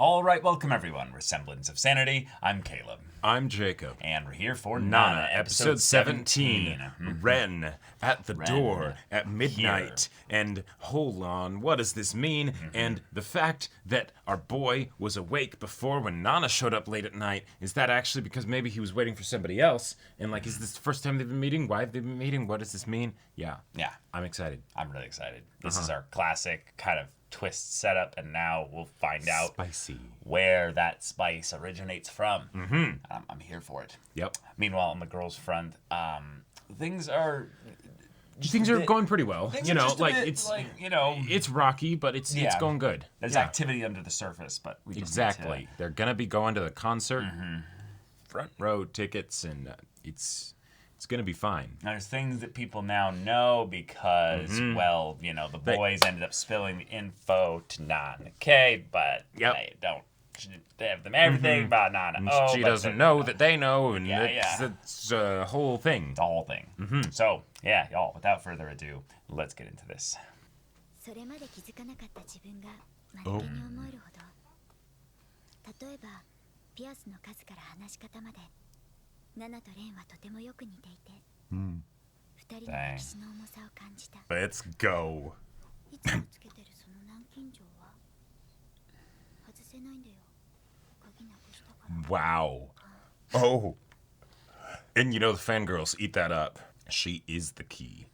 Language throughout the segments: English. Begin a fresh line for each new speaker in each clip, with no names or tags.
All right, welcome everyone. We're Semblance of Sanity. I'm Caleb.
I'm Jacob.
And we're here for
Nana, episode 17. Ren at the door at midnight.
Here.
And hold on, what does this mean? And the fact that our boy was awake before when Nana showed up late at night, is that actually because maybe he was waiting for somebody else? And like, is this the first time they've been meeting? Why have they been meeting? What does this mean? Yeah. I'm excited.
I'm really excited. This is our classic kind of twist setup, and now we'll find out where that spice originates from. I'm here for it.
Yep.
Meanwhile, on the girls' front, things are
going pretty well. It's rocky, but it's going good.
There's activity under the surface, but we just need to...
They're gonna be going to the concert, front row tickets, and it's gonna be fine.
There's things that people now know because, the boys ended up spilling the info to Nana and Kay, but they have them everything about Nana.
She doesn't know that they know, and it's a whole thing.
The whole thing. So, y'all, without further ado, let's get into this.
Let's go. Wow. Oh. And the fangirls eat that up. She is the key.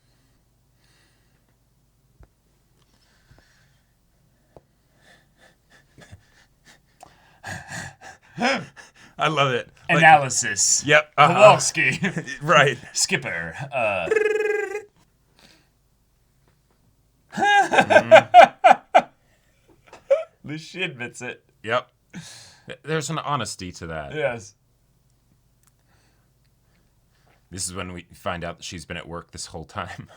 I love it.
Analysis.
Yep.
Kowalski.
Right.
Skipper. She admits it.
Yep. There's an honesty to that.
Yes.
This is when we find out that she's been at work this whole time.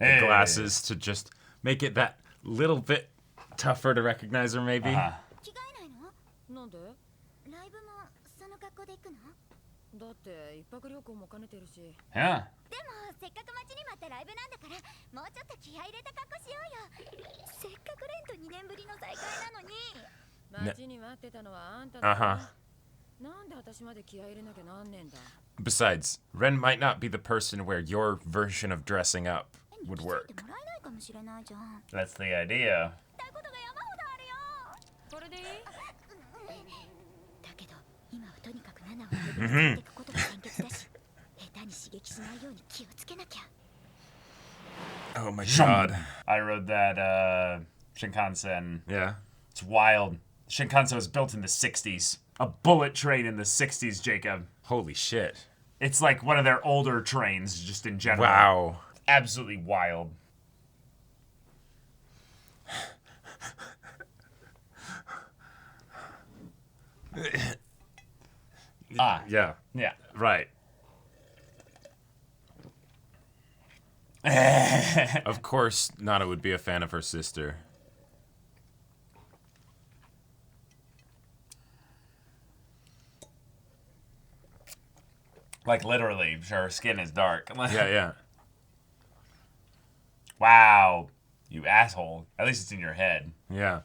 The glasses to just make it that little bit tougher to recognize her, maybe.
Yeah.
Besides, Ren might not be the person where your version of dressing up would work.
That's the idea.
Oh my god.
I rode that Shinkansen.
Yeah.
It's wild. Shinkansen was built in the 60s. A bullet train in the 60s, Jacob.
Holy shit.
It's like one of their older trains, just in general.
Wow.
Absolutely wild.
Yeah. Right. Of course, Nana would be a fan of her sister.
Like, literally, her skin is dark.
Yeah.
Wow. You asshole. At least it's in your head.
Yeah.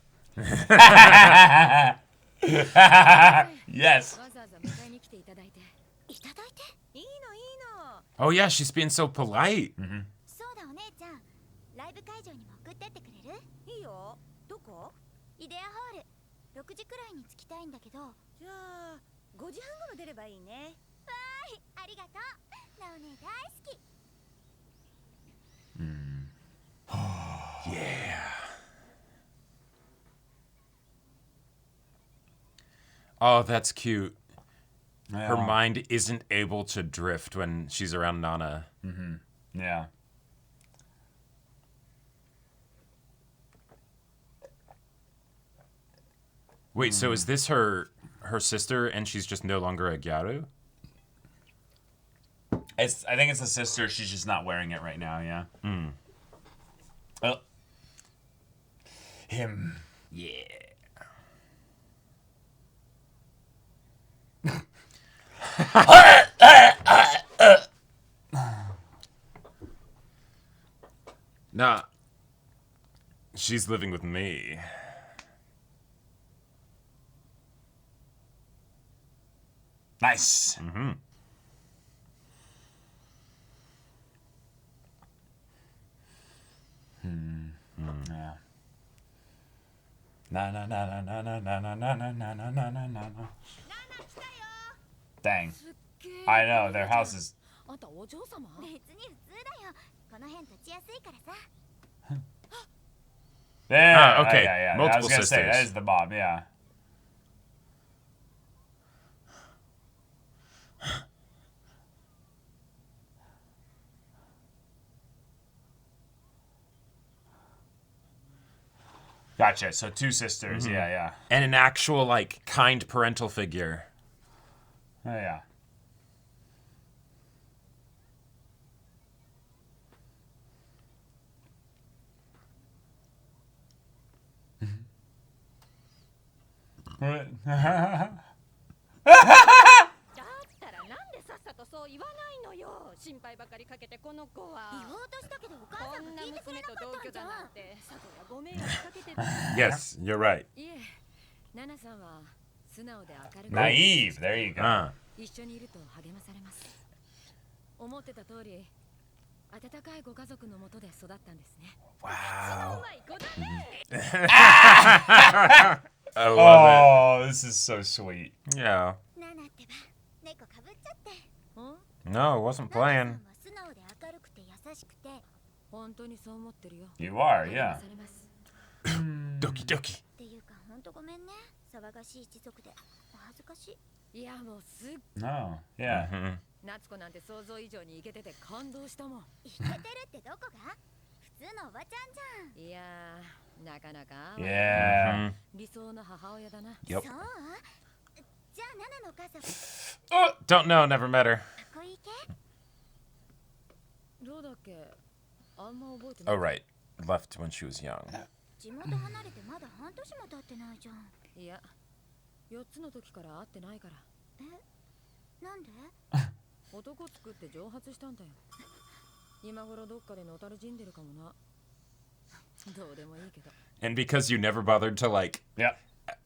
Yes.
Oh yeah, she's being so polite. Yeah. Oh, that's cute.
Yeah.
Her mind isn't able to drift when she's around Nana.
Yeah.
Wait, so is this her sister and she's just no longer a Gyaru?
I think it's the sister. She's just not wearing it right now, yeah. Oh. Him.
Yeah. Nah. She's living with me.
Nice.
Mm-hmm.
Yeah. Na na na na na na na na na na na na na na na. Dang. I know, their house is...
あんたお嬢様？
別に普通だよ。この辺立ちやすいからさ。
There.
Ah, okay.
Yeah. I
Multiple
was gonna say, that
sisters.
is the mom, yeah. Gotcha. So 2 sisters.
Mm-hmm.
Yeah.
And an actual, like, kind parental figure.
Oh, yeah. What?
だったらなんでさっさとそう言わないのよ。心配ばかりかけてこの子は。
言おうとしたけどお母さ
こんな
んが聞いてくれ
娘と
なかったんじゃ
同居だなん
ん。
てさぞやご迷惑かけてる。
Yes, you're right.
いえ、ナナさんは素直で明るく
Naive. There you go.
一緒にいると励まされます。思ってた通り、温かいご家族のもとで育ったんですね。
Wow.
うまい子だね。
I love
Oh, this is so sweet.
it. Yeah.
ナナってば猫かぶっちゃって。
ん？
No, it wasn't
ナナさん
playing.
は素直で明るくて優しくて。
本当にそう思ってるよ。
You are,
励
yeah.
まされます。
Doki doki.
っていうかほんとごめんね。騒がしい一族でお恥ずかしい。
いやもうすっ
No, yeah.
Mhm.
夏子なんて想像以上にイケてて感動したもん。
イケてるってどこが？普通のおばちゃんじゃん。
いやー、なかなか
Yeah.
Mhm.
理想の母親だな。
Yep.
そう？じゃあナナのお母さんか
Oh, don't know, never met her.
っこいい系？
どうだっけ？あんま覚えてない
Oh, right. Left when she was young.
地元離れてまだ半年も経ってないじゃん。
いや、4つの時から会ってないから。
なんで？
男作って蒸発したんだよ。今頃どっかでのたるじんでるかもな。どうでもいいけど。
And because you never bothered to, like,
Yep.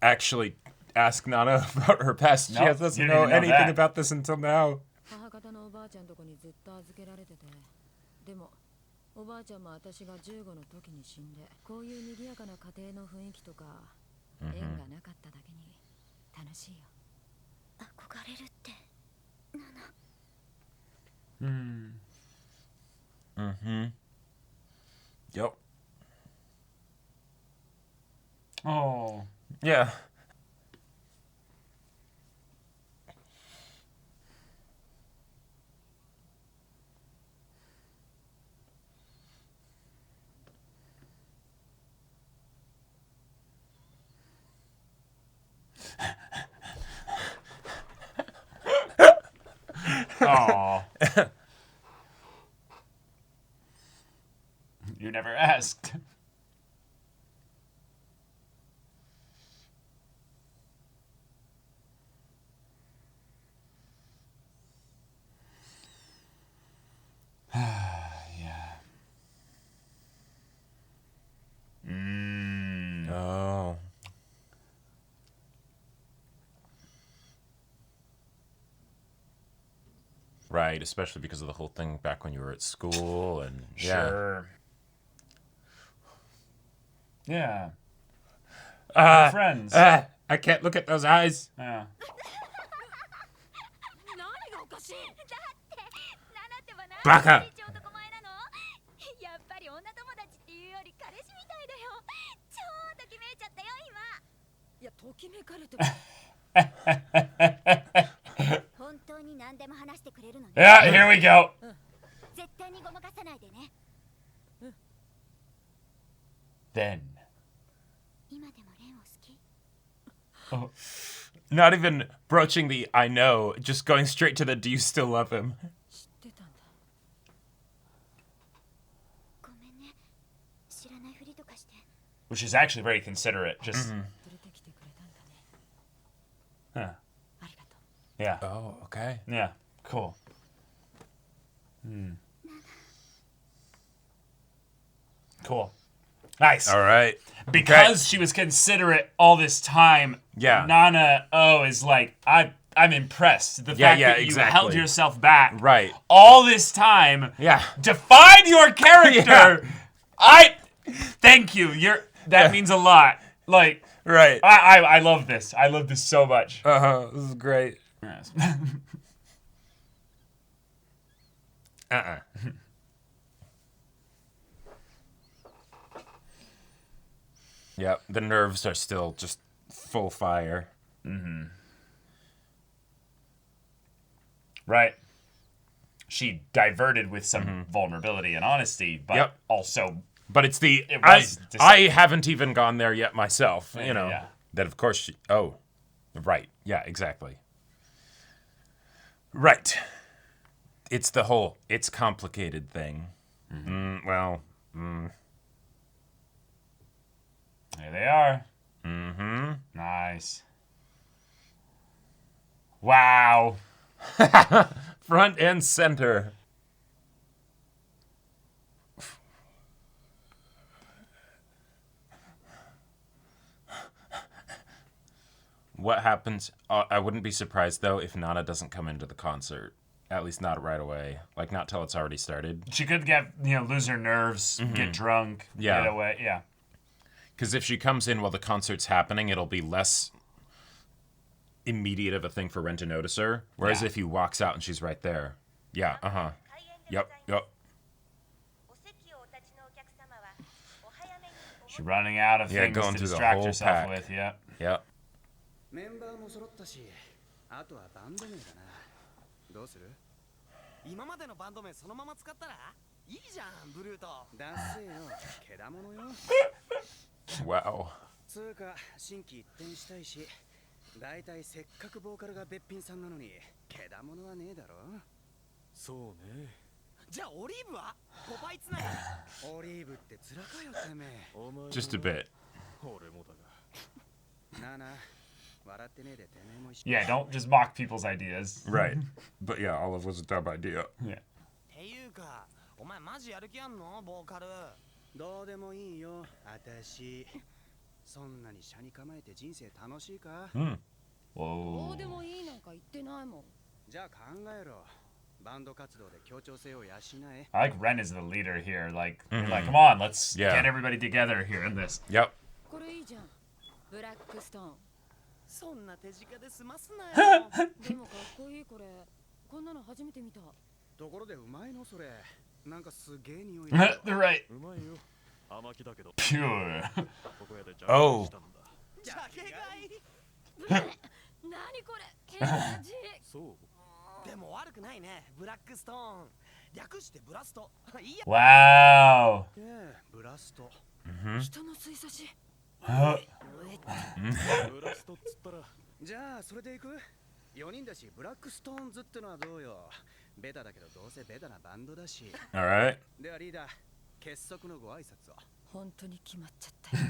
actually ask Nana about her past, she
Nope,
doesn't
you
know
didn't even know
anything
that.
about this until now.
母方のおばあちゃんとこにずっと預けられてて。でも、おばあちゃんも私が15の時に死んで、こういう賑やかな家庭の雰囲気とか、縁がなかっただけに楽しいよ。
憧れるって。
Mm-hmm. Yep.
Oh.
Yeah.
Oh. You never asked. Yeah.
Oh. Right, especially because of the whole thing back when you were at school and yeah.
Sure. Yeah. Friends.
I can't look at those eyes.
Yeah.
何がおかしい？
ナナってばな
バカ。
ちょ男前なの？やっぱり女友達っていうより彼氏みたいだよ。超ときめいちゃったよ
いや、ときめかれても。
今。本当に何でも話してくれるのね。
Yeah, here we go.
絶対にごまかさないでね。
Then.
今でもレンを好き？
Oh.
Not even broaching the I know, just going straight to the do you still love him?
知ってたんだ。
ごめんね。知知らないふりとかして。
Which is actually very considerate. Just
連れてきてくれたんだね。
huh.
ありがとう。
Yeah.
Oh, okay.
Yeah. Cool. Cool. Nice.
All right.
Because she was considerate all this time.
Yeah.
Nana is like, I'm impressed. The
Yeah,
fact
yeah,
that you
exactly.
held yourself back
Right.
all this time.
Yeah.
Define your character. Thank you. That means a lot. Like,
Right.
I love this. I love this so much.
This is great.
Yes.
Yep. The nerves are still just full fire.
Right. She diverted with some vulnerability and honesty, but
Yep.
also
But it's the
It was
I haven't even gone there yet myself. You know
yeah.
that of course she. Oh, right. Yeah. Exactly. Right. It's the whole it's complicated thing. Well.
There they are. Nice. Wow.
Front and center. What happens? I wouldn't be surprised though if Nana doesn't come into the concert. At least not right away. Like not till it's already started.
She could get, lose her nerves, get drunk,
Yeah.
get away. Yeah.
Because if she comes in while the concert's happening, it'll be less immediate of a thing for Ren to notice her. Whereas
Yeah.
if he walks out and she's right there. Yeah, uh-huh. Yep.
She's running out of
Yeah,
things
going
to
through the
distract
whole
herself
pack.
with. Yeah.
Yep.
メンバーも揃ったし、あとはバンド名だな。どうする？今までのバンド名そのまま使ったらいいじゃん、ブルート。ダッセーよ、けだものよ。
Wow.
つうか、新規一転したいし、だいたいせっかくボーカルがべっぴんさんなのに、けだものはねえだろ。そうね。じゃあオリーブは？ポパイつながり。オリーブって面かよてめえ。
Just a bit.
俺もだが。なあなあ。
Yeah, don't just mock people's ideas.
Right. But yeah, Olive was a dumb idea.
Yeah.
ていうか、お前マジやる気あんの？ボーカル。どうでもいいよ、あたし。そんなに車に構えて人生楽しいか？
ど
Whoa.
うでもいいなんか言ってないもん。
じゃあ考えろ。バンド活動で協調性を養え。
I like Ren as the leader here. Like, you're like, come on, let's
Yeah.
get everybody together here in this.
Yep.
これいいじゃん。ブラックストーン。
そんな手近で済ますなよ。
でもかっこいいこれ。こんなの初めて見た。
ところでうまいのそれ。なんかすげえ匂い。
They're right.
うまいよ。甘きだけど。
Pure.
ここやでジャ
おう
ケしたんだ。
ジャケ買い。
何これ。変な字。
そう。
でも悪くないね。ブラックストーン。略してブラスト。いいや。
Wow.
ブラスト。
人の水差し。
Huh.
ブラストっつったら。
じゃあそれでいく？4人だしブラックストーンズってのはどうよ。ベタだけどどうせベタなバンドだし。
Alright.
ではリーダー、結束のご挨拶を。
本当に決まっちゃったよ。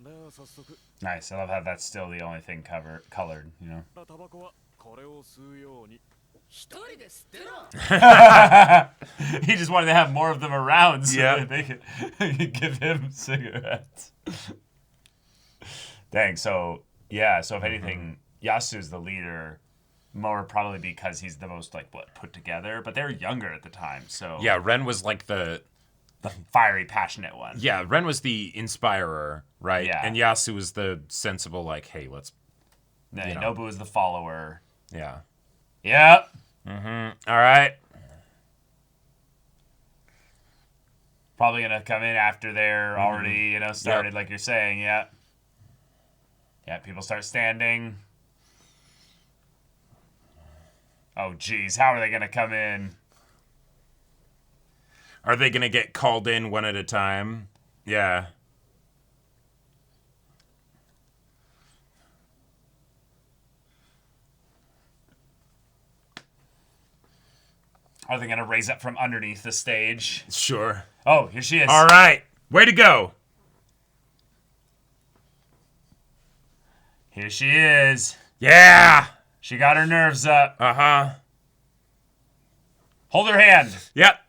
では早速。
Nice. I love how that's still the only thing colored, you know?
タバコはこれを吸うように。
一人で吸ってろ。
He just wanted to have more of them around so
Yeah.
that they could give him cigarettes. Dang, so if anything, Yasu's the leader more probably because he's the most put together, but they're younger at the time, so
Yeah, Ren was like the
fiery, passionate one.
yeah, Ren was the inspirer, right?
Yeah.
And Yasu was the sensible, like, hey, let's
Then
you know.
Nobu is the follower.
yeah.
Yep.
All right.
Probably gonna come in after they're already, started,
Yep.
like you're saying, yeah. Yeah, people start standing. Oh, geez, how are they gonna come in?
Are they gonna get called in one at a time? Yeah.
Are they gonna raise up from underneath the stage?
Sure.
Oh, here she is.
All right. Way to go.
Here she is.
Yeah.
She got her nerves up.
Uh-huh.
Hold her hand.
Yep.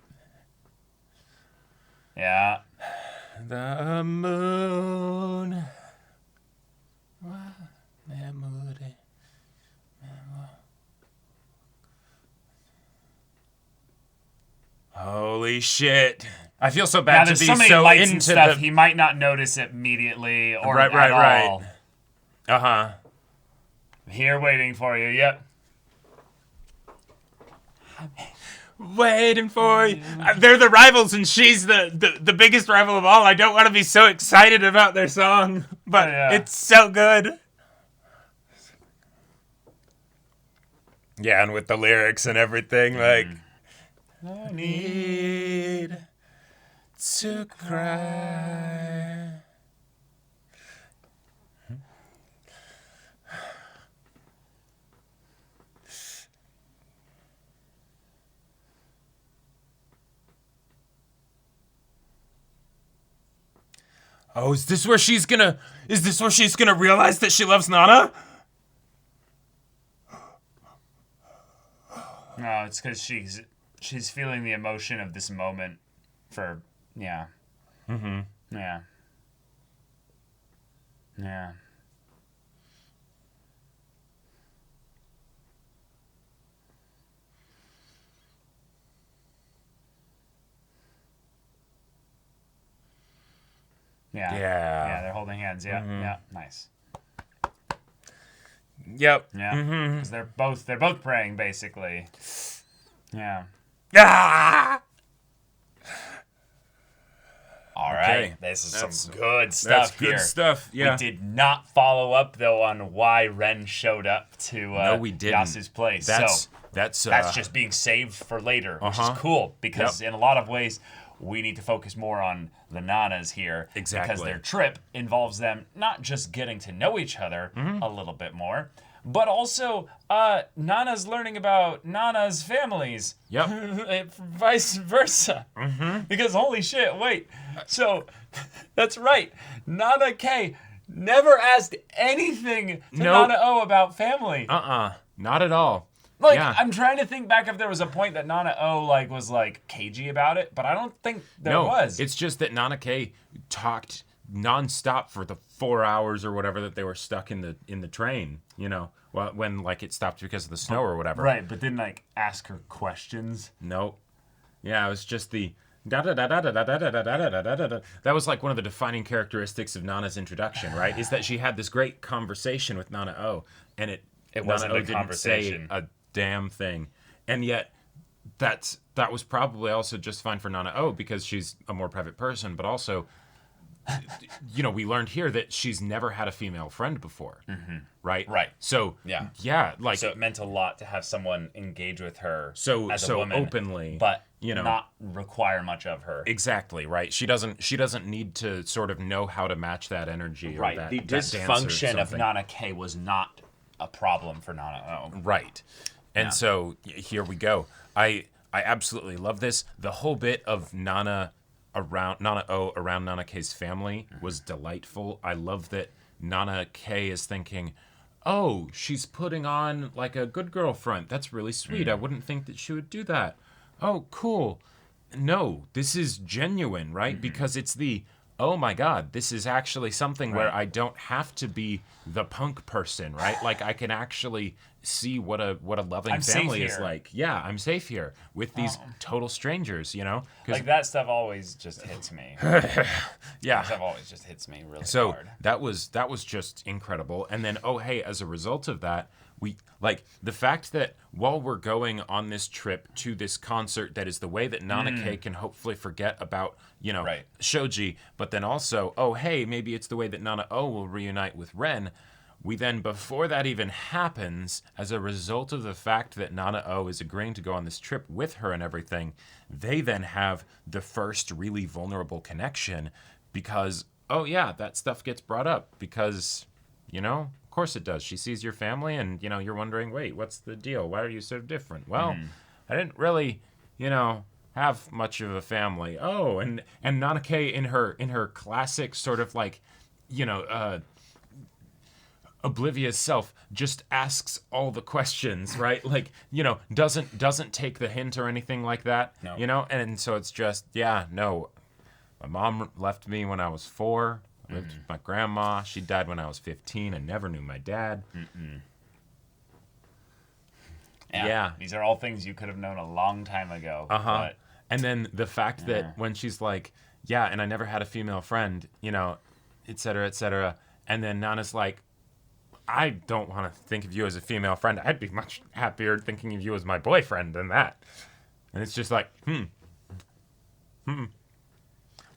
Yeah.
The moon. Holy shit. I feel so
Now
bad to
there's
be
so many
so
lights and
into
stuff,
the...
he might not notice it immediately or
Right.
at all.
Uh-huh.
Here waiting for you, yep.
Waiting for you. They're the rivals, and she's the biggest rival of all. I don't want to be so excited about their song, but it's so good. Yeah, and with the lyrics and everything, like... I need to cry. Oh, is this where she's gonna realize that she loves Nana?
No, it's because she's feeling the emotion of this moment for, yeah.
Mm-hmm.
Yeah. Yeah. Yeah. Yeah, they're holding hands. Yeah. Mm-hmm. Yeah. Nice.
Yep.
Yeah. Because they're both praying basically. Yeah.
Ah!
All right. This is some good stuff here.
That's good stuff. Yeah.
We did not follow up though on why Ren showed up to
no, we didn't.
Yasu's place.
That's
just being saved for later, which is cool because in a lot of ways we need to focus more on the Nanas here.
Exactly.
Because their trip involves them not just getting to know each other a little bit more, but also Nana's learning about Nana's families.
Yep.
Vice versa. Because holy shit, wait. So, that's right. Nana K never asked anything to Nana O about family.
Not at all.
Like, I'm trying to think back if there was a point that Nana O was cagey about it, but I don't think there was.
It's just that Nana K talked nonstop for the 4 hours or whatever that they were stuck in the train, when it stopped because of the snow or whatever.
Right, but didn't ask her questions.
Nope. Yeah, it was just the that was one of the defining characteristics of Nana's introduction, right? Is that she had this great conversation with Nana O, and it
wasn't
Nana O
a
didn't
conversation.
say a damn thing, and yet that was probably also just fine for Nana O because she's a more private person, but also we learned here that she's never had a female friend before, right?
Right.
So
so it meant a lot to have someone engage with her
so
as a woman,
openly,
but not require much of her.
Exactly, right. She doesn't need to sort of know how to match that energy.
Right.
Or
the dysfunction of Nana K was not a problem for Nana O.
Right. And so here we go. I absolutely love this. The whole bit of Nana O around Nana K's family was delightful. I love that Nana K is thinking, oh, she's putting on a good girl front. That's really sweet. I wouldn't think that she would do that. Oh, cool. No, this is genuine, right? Because it's oh my God, this is actually something where I don't have to be the punk person, right? I can actually see what a loving family is like. Yeah, I'm safe here with these total strangers,
that stuff always just hits me.
Yeah.
That stuff always just hits me really
so
hard.
that was just incredible. And then, as a result of that, we the fact that while we're going on this trip to this concert that is the way that Nana K can hopefully forget about, Shoji, but then also, maybe it's the way that Nana O will reunite with Ren. We then, before that even happens, as a result of the fact that Nana O is agreeing to go on this trip with her and everything, they then have the first really vulnerable connection because, that stuff gets brought up because, of course it does. She sees your family and, you're wondering, wait, what's the deal? Why are you so different? Well, I didn't really, I have much of a family. Oh, and Nanake in her classic sort of like, oblivious self just asks all the questions, right? Like, doesn't take the hint or anything like that.
No.
And so it's just, no. My mom left me when I was 4. I lived with my grandma. She died when I was 15. I never knew my dad. Yeah.
These are all things you could have known a long time ago. But
And then the fact that when she's like, and I never had a female friend, et cetera, and then Nana's like, I don't want to think of you as a female friend. I'd be much happier thinking of you as my boyfriend than that. And it's just like,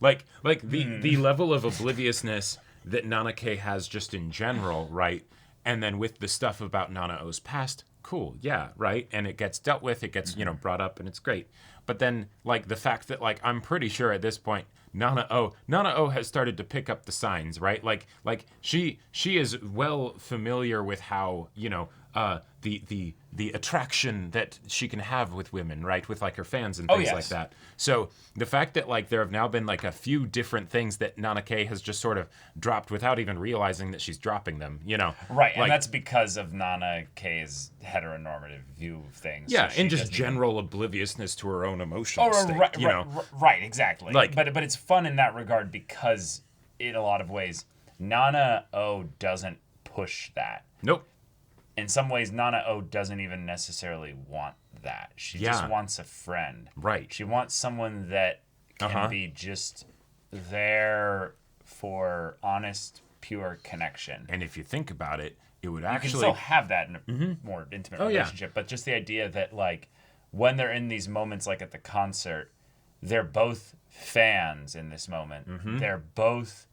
Like the level of obliviousness that Nanake has just in general, right? And then with the stuff about Nana-O's past, cool, right? And it gets dealt with, it gets, brought up, and it's great. But then, like, the fact that, like, I'm pretty sure at this point, Nana-O has started to pick up the signs, right? Like she is well familiar with how, the attraction that she can have with women, right? With like her fans and things like that. So the fact that like there have now been like a few different things that Nanake has just sort of dropped without even realizing that she's dropping them,
Right, and
like,
that's because of Nanake's heteronormative view of things.
Yeah,
So
and just
doesn't
general obliviousness to her own emotional state,
right, exactly.
Like,
but it's fun in that regard because in a lot of ways, Nana-O doesn't push that.
Nope.
In some ways, Nana-O doesn't even necessarily want that. She just wants a friend.
Right.
She wants someone that can be just there for honest, pure connection.
And if you think about it, it would
You
actually
can still have that in a more intimate relationship, but just the idea that, like, when they're in these moments, like at the concert, they're both fans in this moment. They're both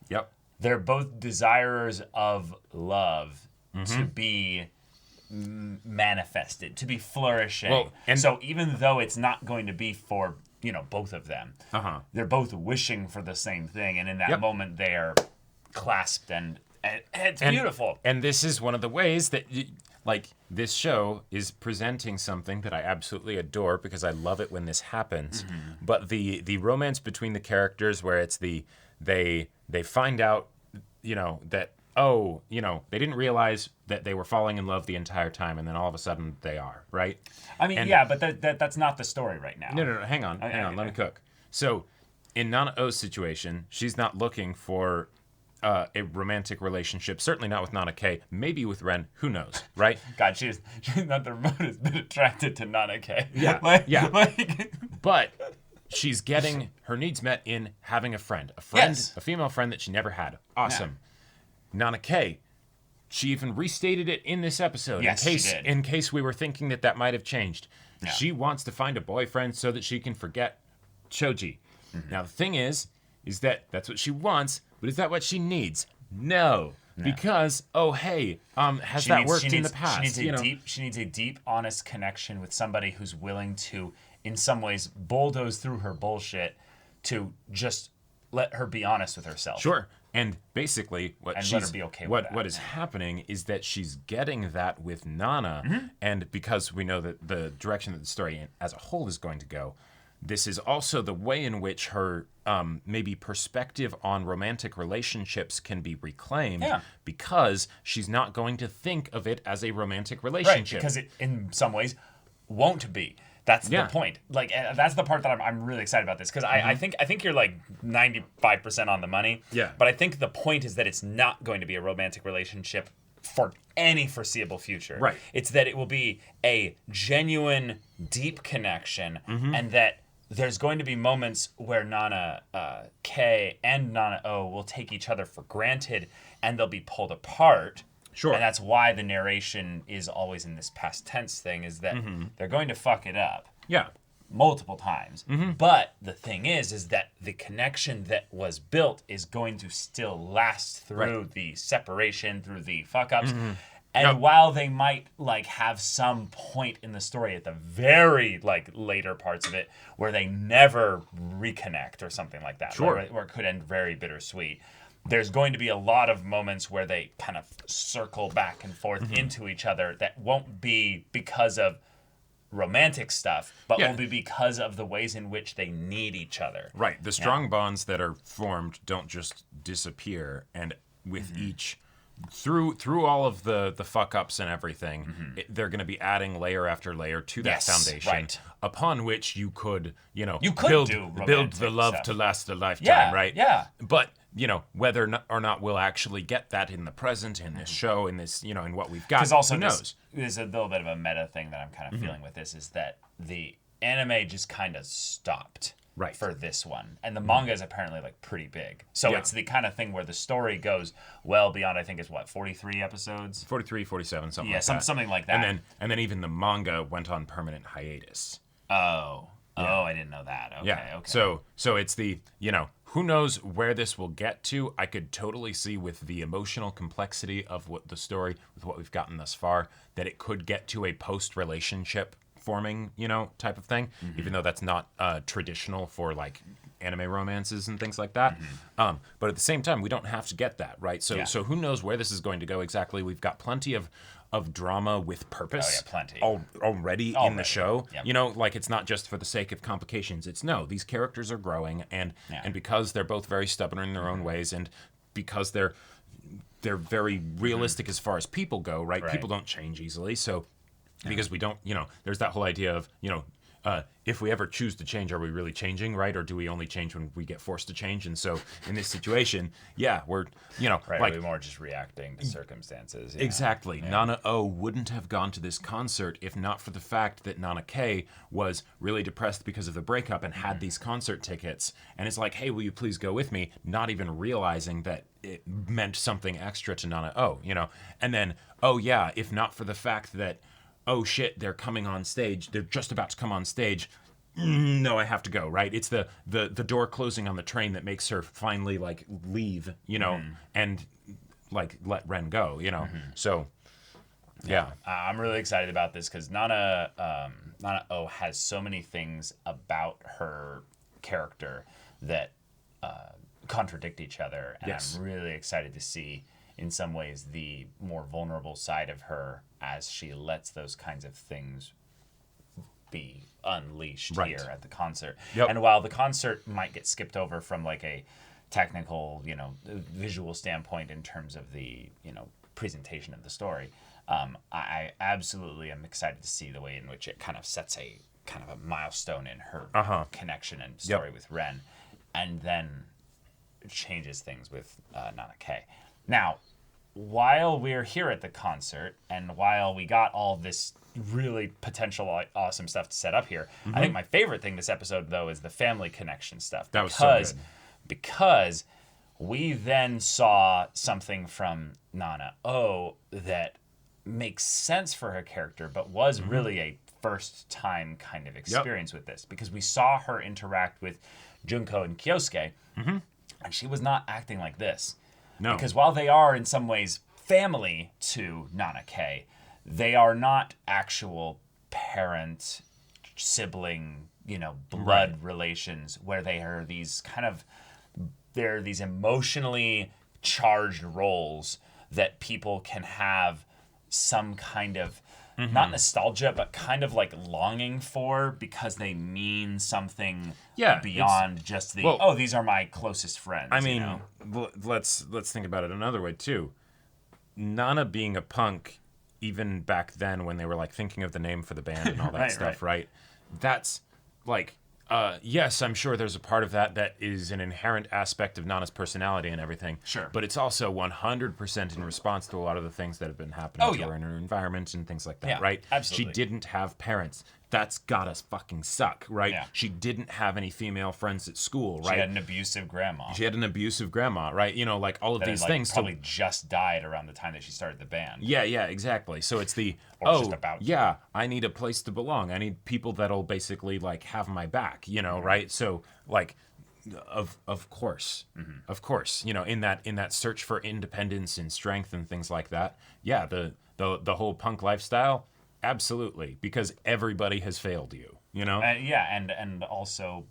desirers of love to be manifested, to be flourishing.
Well, and
so even though it's not going to be for both of them, they're both wishing for the same thing, and in that moment they are clasped, and it's beautiful.
And this is one of the ways that like this show is presenting something that I absolutely adore because I love it when this happens. But the romance between the characters, where it's they find out that they didn't realize that they were falling in love the entire time, and then all of a sudden they are, right?
I mean, but that's not the story right now.
No, hang on, let me cook. So, in Nana-O's situation, she's not looking for a romantic relationship, certainly not with Nanake, maybe with Ren, who knows, right?
God, she's not the remotest bit attracted to Nanake.
But she's getting her needs met in having a friend, a female friend that she never had. Awesome. Nanake, she even restated it in this episode.
Yes,
she
did.
In case we were thinking that might have changed. Yeah. She wants to find a boyfriend so that she can forget Choji. Now, the thing is that that's what she wants, but is that what she needs? No. Because, has that worked in the past?
She needs a deep, honest connection with somebody who's willing to, in some ways, bulldoze through her bullshit to just let her be honest with herself.
Sure. And basically, what is happening is that she's getting that with Nana, and because we know that the direction that the story as a whole is going to go, this is also the way in which her maybe perspective on romantic relationships can be reclaimed, because she's not going to think of it as a romantic relationship.
Right, because it, in some ways, won't be. That's the point. Like, that's the part that I'm really excited about this, because I think you're like 95% on the money.
Yeah.
But I think the point is that it's not going to be a romantic relationship for any foreseeable future.
Right.
It's that it will be a genuine, deep connection, and that there's going to be moments where Nana K and Nana-O will take each other for granted, and they'll be pulled apart.
Sure.
And that's why the narration is always in this past tense thing, is that they're going to fuck it up.
Yeah.
Multiple times. But the thing is that the connection that was built is going to still last through the separation, through the fuck ups. And while they might like have some point in the story at the very like later parts of it where they never reconnect or something like that, where it could end very bittersweet, there's going to be a lot of moments where they kind of circle back and forth into each other that won't be because of romantic stuff, but
Yeah.
will be because of the ways in which they need each other.
Right. The strong bonds that are formed don't just disappear, and with each through all of the fuck ups and everything, they're going to be adding layer after layer to that
Yes,
foundation,
right.
upon which you could
build
build
romantic
the love
stuff.
to last a lifetime,
Yeah,
right?
yeah.
But whether or not we'll actually get that in the present, in this show, in this in what we've got,
Because also
who knows?
there's a little bit of a meta thing that I'm kind of feeling with this is that the anime just kind of stopped
Right.
for this one. And the manga is apparently like pretty big. So
Yeah.
it's the kind of thing where the story goes well beyond, I think it's 43 episodes?
43, 47, something
Yeah,
like that.
something like that.
And then even the manga went on permanent hiatus.
Oh, I didn't know that. Okay,
Yeah.
okay.
So it's the, who knows where this will get to. I could totally see with the emotional complexity of what the story, with what we've gotten thus far, that it could get to a post-relationship forming, type of thing, even though that's not traditional for like anime romances and things like that. But at the same time, we don't have to get that, right? So
Yeah.
so who knows where this is going to go exactly. We've got plenty of drama with purpose
Oh, yeah, plenty.
already in the
Already.
show.
Yep.
Like it's not just for the sake of complications. It's no, these characters are growing, and because they're both very stubborn in their own ways, and because they're very realistic as far as people go, right?
Right.
People don't change easily, so because we don't, there's that whole idea of, if we ever choose to change, are we really changing, right? Or do we only change when we get forced to change? And so in this situation, yeah, we're,
Right,
like
we're more just reacting to circumstances. Yeah.
exactly. Nana O wouldn't have gone to this concert if not for the fact that Nana K was really depressed because of the breakup and had these concert tickets. And it's like, hey, will you please go with me? Not even realizing that it meant something extra to Nana O, And then, oh yeah, if not for the fact that, oh shit, they're coming on stage, they're just about to come on stage, no, I have to go, right? It's the door closing on the train that makes her finally like leave, and like let Ren go, So yeah.
I'm really excited about this because Nana O has so many things about her character that contradict each other, and
Yes.
I'm really excited to see, in some ways, the more vulnerable side of her as she lets those kinds of things be unleashed
Right.
here at the concert.
Yep.
And while the concert might get skipped over from like a technical, visual standpoint in terms of the, presentation of the story, I absolutely am excited to see the way in which it kind of sets a kind of a milestone in her connection and story with Ren, and then changes things with Nana K. Now, while we're here at the concert, and while we got all this really potential awesome stuff to set up here, I think my favorite thing this episode, though, is the family connection stuff.
That was so good.
Because we then saw something from Nana O that makes sense for her character, but was really a first-time kind of experience with this. Because we saw her interact with Junko and Kyosuke, and she was not acting like this.
No.
Because while they are in some ways family to Nana K, they are not actual parent, sibling, blood relations where they are these they're these emotionally charged roles that people can have some kind of not nostalgia, but kind of like longing for because they mean something beyond just the, these are my closest friends.
I mean, let's think about it another way too. Nana being a punk, even back then when they were like thinking of the name for the band and all that stuff, right? That's like, yes, I'm sure there's a part of that is an inherent aspect of Nana's personality and everything.
Sure.
But it's also 100% in response to a lot of the things that have been happening to
yeah.
her in her environment and things like that,
Yeah,
right?
absolutely.
She didn't have parents. That's gotta fucking suck, right?
Yeah.
She didn't have any female friends at school, right?
She had an abusive grandma.
She had an abusive grandma, right? Like all of
that
these
had,
things.
probably just died around the time that she started the band.
Yeah, exactly. So it's the
Or just about to.
yeah, I need a place to belong. I need people that'll basically like have my back, right? So like, of course, in that search for independence and strength and things like that. Yeah, the whole punk lifestyle, absolutely, because everybody has failed you.
And also,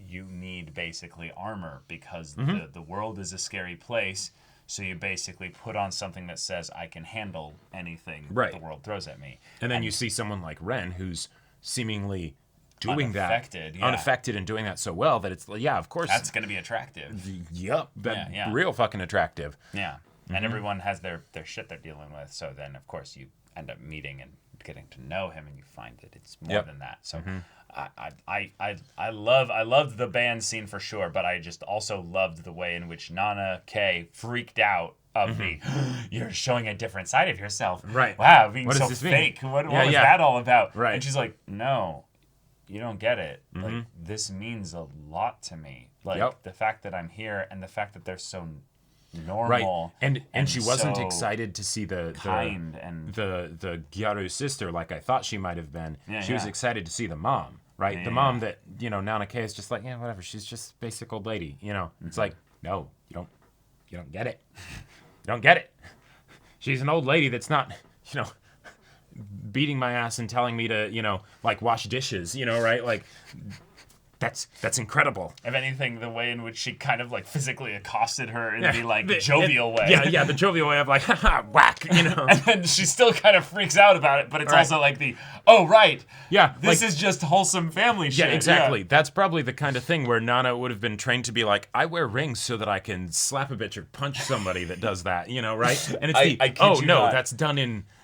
you need basically armor because the world is a scary place. So you basically put on something that says, I can handle anything
Right.
the world throws at me.
And then you see someone like Ren, who's seemingly doing
Unaffected,
that
yeah.
unaffected and doing that so well that it's like, yeah, of course.
That's going to be attractive.
Yep.
Yeah.
Real fucking attractive.
Yeah. And everyone has their shit they're dealing with. So then, of course, you end up meeting and getting to know him, and you find that it's more than that. So I loved the band scene for sure, but I just also loved the way in which Nana K freaked out of the you're showing a different side of yourself.
Right.
Wow, being
What does
so
this mean?
fake. What was
yeah.
that all about?
Right.
And she's like, no, you don't get it. Like, this means a lot to me. Like, the fact that I'm here and the fact that they're so normal.
Right. And she wasn't
so
excited to see the Gyaru sister like I thought she might have been.
Yeah,
she was
yeah.
excited to see the mom, right?
Yeah,
the mom that, Nana K is just like, yeah, whatever. She's just basic old lady, It's like, no, you don't get it. You don't get it. She's an old lady that's not, beating my ass and telling me to, like wash dishes, right? Like that's incredible.
If anything, the way in which she kind of like physically accosted her in the like jovial way.
Yeah, the jovial way of like, haha, whack,
And then she still kind of freaks out about it, but it's also like this is just wholesome family shit.
Yeah, exactly. That's probably the kind of thing where Nana would have been trained to be like, I wear rings so that I can slap a bitch or punch somebody that does that, right? And it's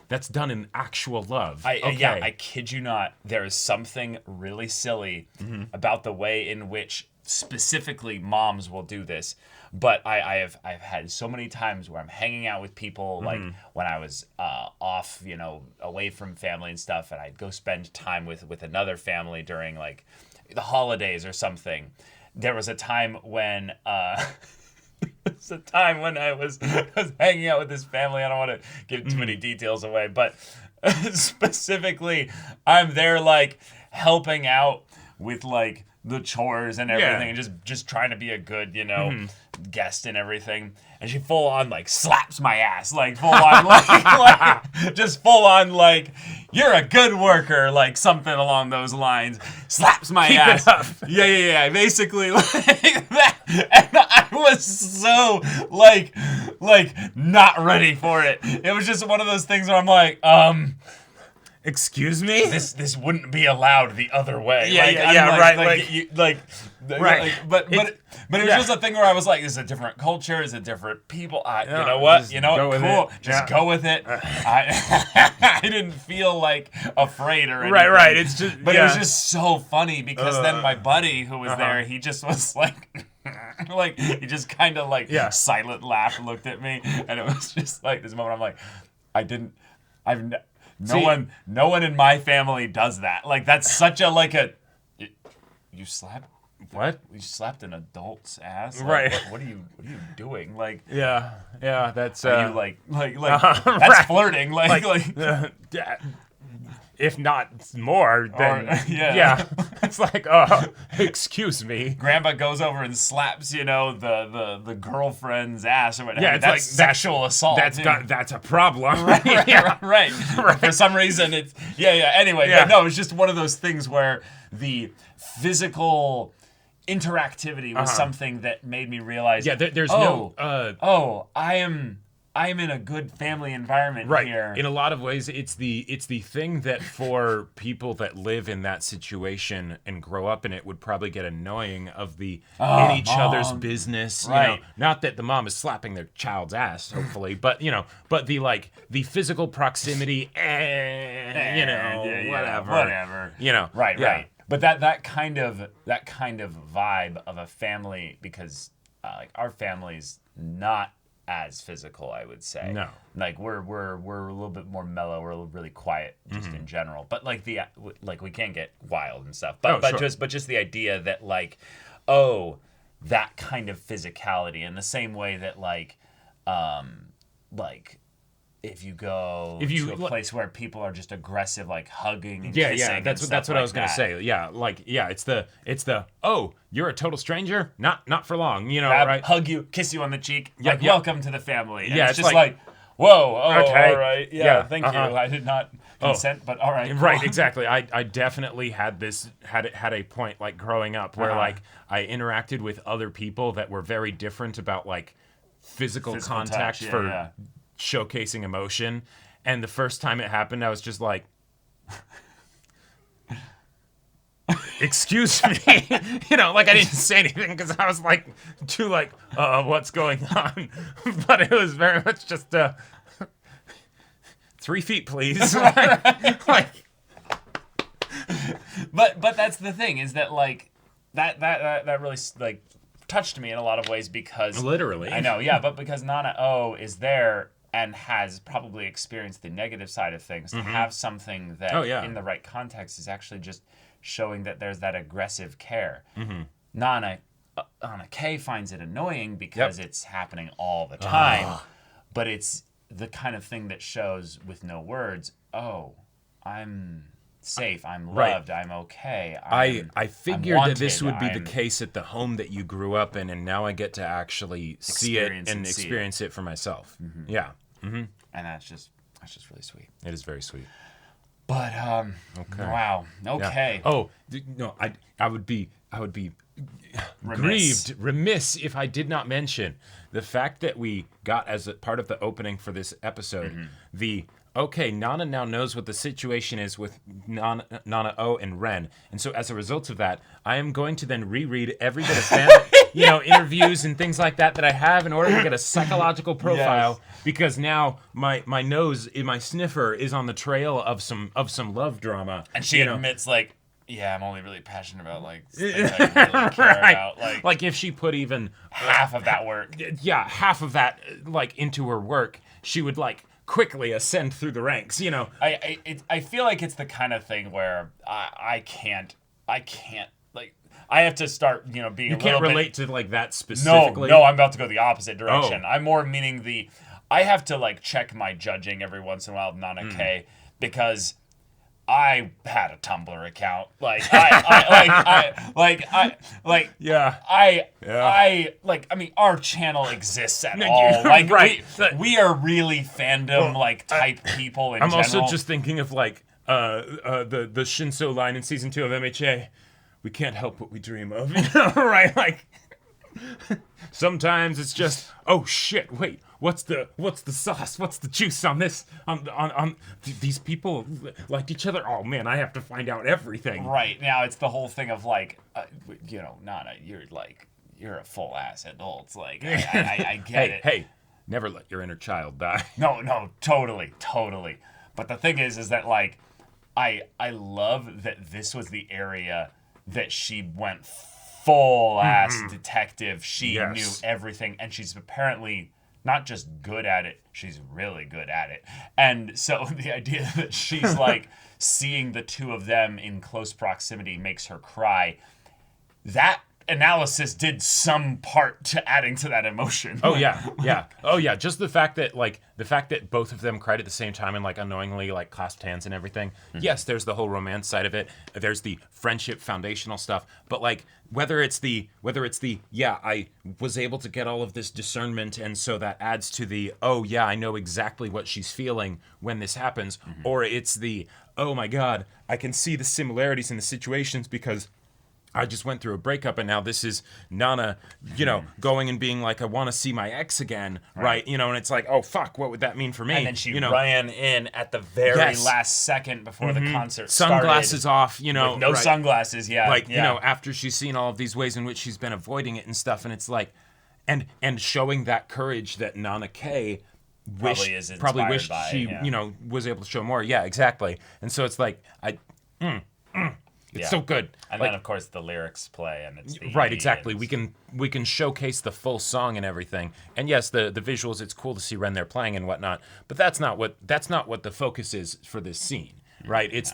that's done in actual love.
I kid you not. There is something really silly about the way in which specifically moms will do this. But I've had so many times where I'm hanging out with people, like when I was off, away from family and stuff, and I'd go spend time with another family during like the holidays or something. There was a time when it's a time when I was hanging out with this family. I don't want to give too many details away, but specifically, I'm there like helping out with like the chores and everything, and just trying to be a good, guest and everything. And she full on like slaps my ass, like full on like just full on like, you're a good worker, like something along those lines. Slaps my ass.
It up.
Yeah. Basically like that. And I was so like not ready for it. It was just one of those things where I'm like,
excuse me?
This wouldn't be allowed the other way.
Right.
But it was just a thing where I was like, "It's a different culture, it's a different people." You know what? Cool. Just go with it. I didn't feel like afraid or anything.
Right. It's just,
but it was just so funny because then my buddy who was there, he just was like, like he just kind of like silent laugh, looked at me, and it was just like this moment. I'm like, no one in my family does that. Like that's such a you slap.
What?
You slapped an adult's ass? Like,
right.
What are you doing? Like.
Yeah. That's.
Are you like that's flirting?
If not more, then it's like, excuse me.
Grandpa goes over and slaps, the girlfriend's ass or whatever.
Yeah, it's
that's
like
sexual assault.
That's a problem.
Right. For some reason, it's Anyway, no, it's just one of those things where the physical interactivity was something that made me realize.
Yeah, there's
I am in a good family environment here.
In a lot of ways, it's the thing that for people that live in that situation and grow up in it would probably get annoying of the in each other's business.
Right.
Not that the mom is slapping their child's ass, hopefully, but but the physical proximity, whatever.
Right. But that kind of vibe of a family, because like our family's not as physical, I would say.
No.
Like we're a little bit more mellow. We're really quiet just in general. But like we can get wild and stuff. But just the idea that like, that kind of physicality in the same way that like if you go to a place where people are just aggressive, like hugging and kissing,
that's what I was gonna say. It's the you're a total stranger, not for long, right?
Hug you, kiss you on the cheek, welcome to the family. And
Yeah,
it's just like whoa,
okay.
All right, thank you. I did not consent, but all right, cool.
Right, exactly. I definitely had a point like growing up where like I interacted with other people that were very different about like physical contact
touch,
for showcasing emotion, and the first time it happened I was just like excuse me. You know, like I didn't say anything because I was like, too like, what's going on? But it was very much just, 3 feet, please. like,
But that's the thing, is that like that really like touched me in a lot of ways, because
literally.
I know, yeah, but because Nana O is there and has probably experienced the negative side of things, to have something that in the right context is actually just showing that there's that aggressive care. Nana K finds it annoying because it's happening all the time, but it's the kind of thing that shows with no words, oh, I'm safe, I'm loved, I'm okay.
I figured
wanted,
that this would be the case at the home that you grew up in, and now I get to actually see it and experience it for myself. Yeah.
And that's just really sweet.
It is very sweet.
But wow, okay.
Yeah. Oh no, I would be remiss if I did not mention the fact that we got, as a part of the opening for this episode, Nana now knows what the situation is with Nana O and Ren. And so as a result of that, I am going to then reread every bit of family, interviews and things like that I have in order to get a psychological profile, because now my nose, my sniffer is on the trail of some love drama.
And she admits, like, yeah, I'm only really passionate about, like, things I really care about.
Like if she put even
half of that work.
Yeah, half of that, like, into her work, she would, like, quickly ascend through the ranks,
I feel like it's the kind of thing where I can't like, I have to start being a little bit.
You can't relate to like that specifically.
No, I'm about to go the opposite direction. I'm more meaning I have to like check my judging every once in a while with Nana K, because I had a Tumblr account. Our channel exists at all. Like,
right.
we are really fandom type people in
general. I'm
general.
also just thinking of like the Shinso line in season 2 of MHA. We can't help what we dream of, right? Like sometimes it's just, oh shit, wait. What's the sauce? What's the juice on this? On these people liked each other. Oh man, I have to find out everything.
Right now, it's the whole thing of like, Nana, you're a full ass adult. It's like I get it.
Hey, never let your inner child die.
No, totally. But the thing is that like, I love that this was the area that she went full ass detective. She knew everything, and she's apparently not just good at it, she's really good at it. And so the idea that she's like seeing the two of them in close proximity makes her cry. That analysis did some part to adding to that emotion.
Oh yeah. Just the fact that both of them cried at the same time and like unknowingly like clasped hands and everything. Yes, there's the whole romance side of it. There's the friendship foundational stuff. But like whether it's the I was able to get all of this discernment, and so that adds to the I know exactly what she's feeling when this happens, or it's the oh my god, I can see the similarities in the situations because I just went through a breakup, and now this is Nana, going and being like, I want to see my ex again, right? And it's like, oh, fuck, what would that mean for me?
And then she ran in at the very last second before the concert started.
Sunglasses off,
With no sunglasses,
after she's seen all of these ways in which she's been avoiding it and stuff, and it's like, and showing that courage that Nana K probably wished she, was able to show more. Yeah, exactly. And so it's like, it's so good.
And then, of course, the lyrics play, and it's
right, exactly. We can showcase the full song and everything. And yes, the visuals. It's cool to see Ren there playing and whatnot. But that's not what the focus is for this scene, right? It's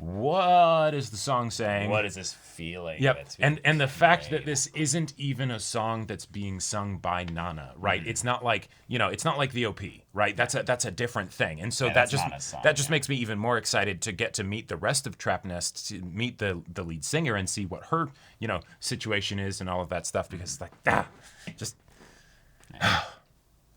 what is the song saying?
What is this feeling?
Yep. And the fact that this isn't even a song that's being sung by Nana, right? It's not like it's not like the OP, right? That's a different thing. And so that just makes me even more excited to get to meet the rest of Trapnest, to meet the lead singer and see what her situation is and all of that stuff, because it's like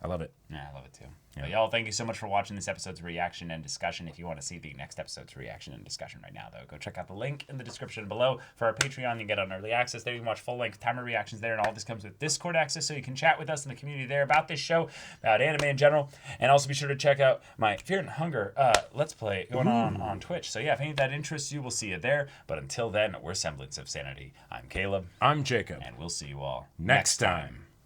I love it.
Yeah, I love it too. But y'all, thank you so much for watching this episode's reaction and discussion. If you want to see the next episode's reaction and discussion right now, though, go check out the link in the description below for our Patreon. You can get on early access there. You can watch full-length timer reactions there, and all this comes with Discord access, so you can chat with us in the community there about this show, about anime in general. And also be sure to check out my Fear and Hunger Let's Play going on Twitch. So yeah, if any of that interests you, we'll see you there. But until then, we're Semblance of Sanity. I'm Caleb.
I'm Jacob.
And we'll see you all
Next time.